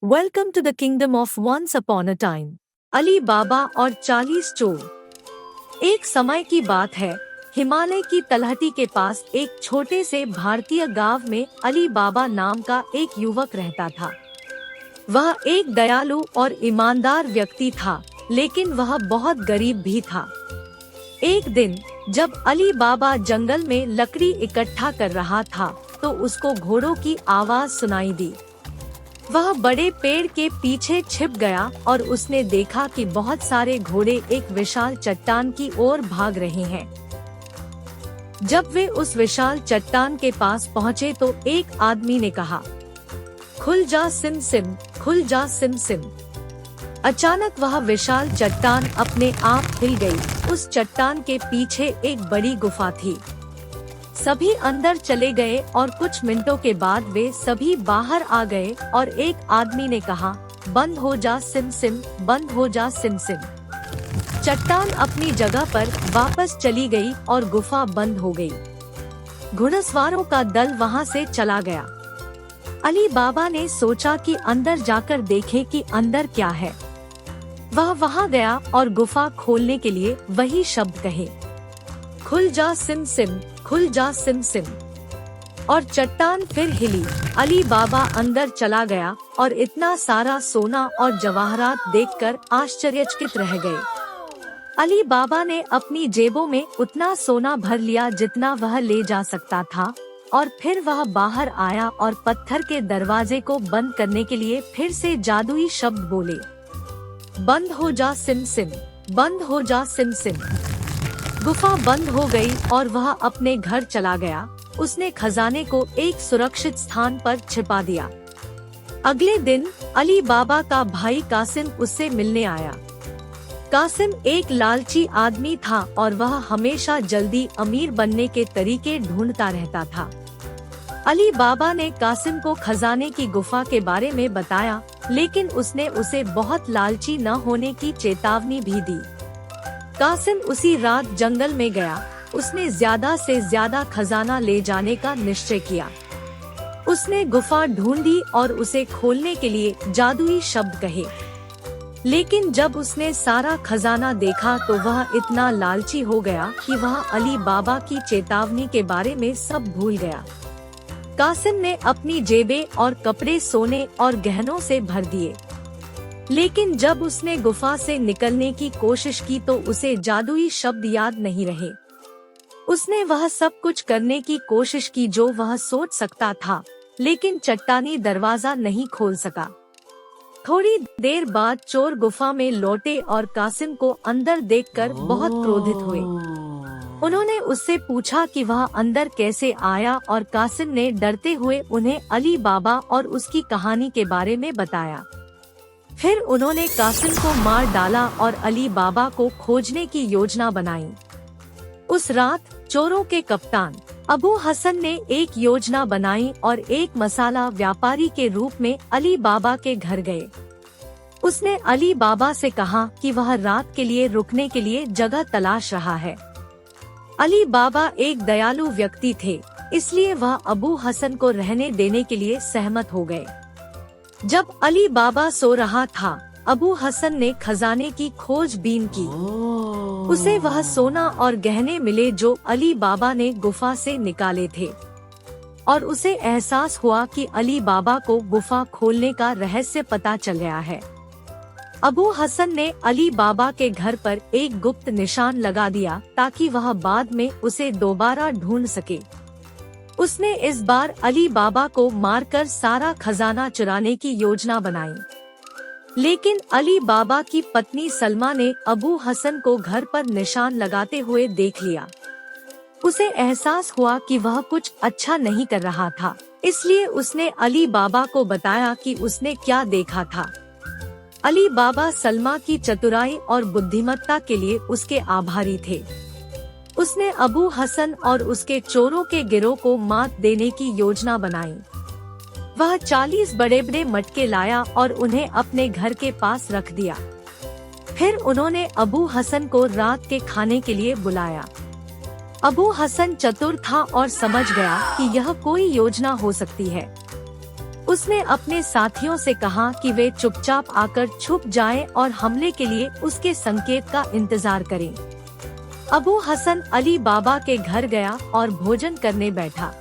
Welcome to the kingdom of once upon a time. Ali Baba और 40 चोर। एक समय की बात है, हिमालय की तलहटी के पास एक छोटे से भारतीय गांव में अली बाबा नाम का एक युवक रहता था। वह एक दयालु और ईमानदार व्यक्ति था, लेकिन वह बहुत गरीब भी था। एक दिन जब अली बाबा जंगल में लकड़ी इकट्ठा कर रहा था, तो उसको घोड़ों की आवाज सुनाई दी। वह बड़े पेड़ के पीछे छिप गया और उसने देखा कि बहुत सारे घोड़े एक विशाल चट्टान की ओर भाग रहे हैं। जब वे उस विशाल चट्टान के पास पहुँचे तो एक आदमी ने कहा, खुल जा सिम सिम, खुल जा सिम सिम। अचानक वह विशाल चट्टान अपने आप हिल गई। उस चट्टान के पीछे एक बड़ी गुफा थी। सभी अंदर चले गए और कुछ मिनटों के बाद वे सभी बाहर आ गए और एक आदमी ने कहा, बंद हो जा सिम सिम, बंद हो जा सिम सिम। चट्टान अपनी जगह पर वापस चली गई और गुफा बंद हो गई। घुड़सवारों का दल वहां से चला गया। अली बाबा ने सोचा कि अंदर जाकर देखे कि अंदर क्या है। वह वहां गया और गुफा खोलने के लिए वही शब्द कहे, खुल जा सिम सिम, खुल जा सिम सिम। और चट्टान फिर हिली। अली बाबा अंदर चला गया और इतना सारा सोना और जवाहरात देखकर आश्चर्यचकित रह गए। अली बाबा ने अपनी जेबों में उतना सोना भर लिया जितना वह ले जा सकता था, और फिर वह बाहर आया और पत्थर के दरवाजे को बंद करने के लिए फिर से जादुई शब्द बोले, बंद हो जा सिम सिम, बंद हो जा सिम सिम। गुफा बंद हो गई और वह अपने घर चला गया। उसने खजाने को एक सुरक्षित स्थान पर छिपा दिया। अगले दिन अली बाबा का भाई कासिम उससे मिलने आया। कासिम एक लालची आदमी था और वह हमेशा जल्दी अमीर बनने के तरीके ढूंढता रहता था। अली बाबा ने कासिम को खजाने की गुफा के बारे में बताया, लेकिन उसने उसे बहुत लालची न होने की चेतावनी भी दी। कासिम उसी रात जंगल में गया। उसने ज्यादा से ज्यादा खजाना ले जाने का निश्चय किया। उसने गुफा ढूंढी और उसे खोलने के लिए जादुई शब्द कहे, लेकिन जब उसने सारा खजाना देखा तो वह इतना लालची हो गया कि वह अली बाबा की चेतावनी के बारे में सब भूल गया। कासिम ने अपनी जेबें और कपड़े सोने और गहनों से भर दिए, लेकिन जब उसने गुफा से निकलने की कोशिश की तो उसे जादुई शब्द याद नहीं रहे। उसने वह सब कुछ करने की कोशिश की जो वह सोच सकता था, लेकिन चट्टानी दरवाजा नहीं खोल सका। थोड़ी देर बाद चोर गुफा में लौटे और कासिम को अंदर देखकर बहुत क्रोधित हुए। उन्होंने उससे पूछा कि वह अंदर कैसे आया और कासिम ने डरते हुए उन्हें अली बाबा और उसकी कहानी के बारे में बताया। फिर उन्होंने कासिम को मार डाला और अली बाबा को खोजने की योजना बनाई। उस रात चोरों के कप्तान अबू हसन ने एक योजना बनाई और एक मसाला व्यापारी के रूप में अली बाबा के घर गए। उसने अली बाबा से कहा कि वह रात के लिए रुकने के लिए जगह तलाश रहा है। अली बाबा एक दयालु व्यक्ति थे, इसलिए वह अबू हसन को रहने देने के लिए सहमत हो गए। जब अली बाबा सो रहा था, अबू हसन ने खजाने की खोजबीन की। उसे वह सोना और गहने मिले जो अली बाबा ने गुफा से निकाले थे, और उसे एहसास हुआ कि अली बाबा को गुफा खोलने का रहस्य पता चल गया है। अबू हसन ने अली बाबा के घर पर एक गुप्त निशान लगा दिया ताकि वह बाद में उसे दोबारा ढूंढ सके। उसने इस बार अली बाबा को मारकर सारा खजाना चुराने की योजना बनाई, लेकिन अली बाबा की पत्नी सलमा ने अबू हसन को घर पर निशान लगाते हुए देख लिया। उसे एहसास हुआ कि वह कुछ अच्छा नहीं कर रहा था, इसलिए उसने अली बाबा को बताया कि उसने क्या देखा था। अली बाबा सलमा की चतुराई और बुद्धिमत्ता के लिए उसके आभारी थे। उसने अबू हसन और उसके चोरों के गिरोह को मात देने की योजना बनाई। वह 40 बड़े बड़े मटके लाया और उन्हें अपने घर के पास रख दिया। फिर उन्होंने अबू हसन को रात के खाने के लिए बुलाया। अबू हसन चतुर था और समझ गया कि यह कोई योजना हो सकती है। उसने अपने साथियों से कहा कि वे चुपचाप आकर छुप जाएं और हमले के लिए उसके संकेत का इंतजार करें। अबू हसन अली बाबा के घर गया और भोजन करने बैठा।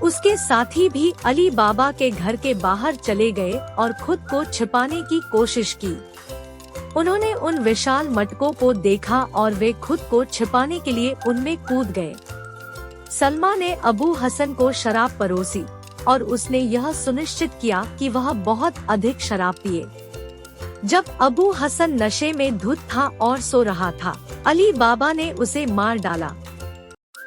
उसके साथी भी अली बाबा के घर के बाहर चले गए और खुद को छिपाने की कोशिश की। उन्होंने उन विशाल मटकों को देखा और वे खुद को छिपाने के लिए उनमें कूद गए। सलमा ने अबू हसन को शराब परोसी और उसने यह सुनिश्चित किया कि वह बहुत अधिक शराब पिए। जब अबू हसन नशे में धुत था और सो रहा था, अली बाबा ने उसे मार डाला।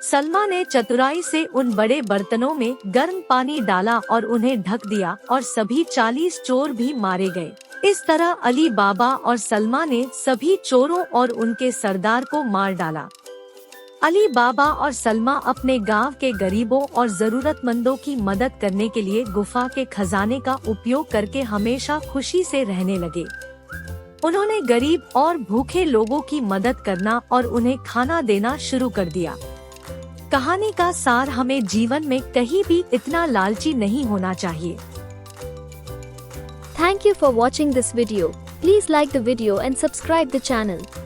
सलमा ने चतुराई से उन बड़े बर्तनों में गर्म पानी डाला और उन्हें ढक दिया और सभी 40 चोर भी मारे गए। इस तरह अली बाबा और सलमा ने सभी चोरों और उनके सरदार को मार डाला। अली बाबा और सलमा अपने गांव के गरीबों और जरूरतमंदों की मदद करने के लिए गुफा के खजाने का उपयोग करके हमेशा खुशी से रहने लगे। उन्होंने गरीब और भूखे लोगों की मदद करना और उन्हें खाना देना शुरू कर दिया। कहानी का सार हमें जीवन में कहीं भी इतना लालची नहीं होना चाहिए। Thank you for watching this video. Please like the video and subscribe the channel.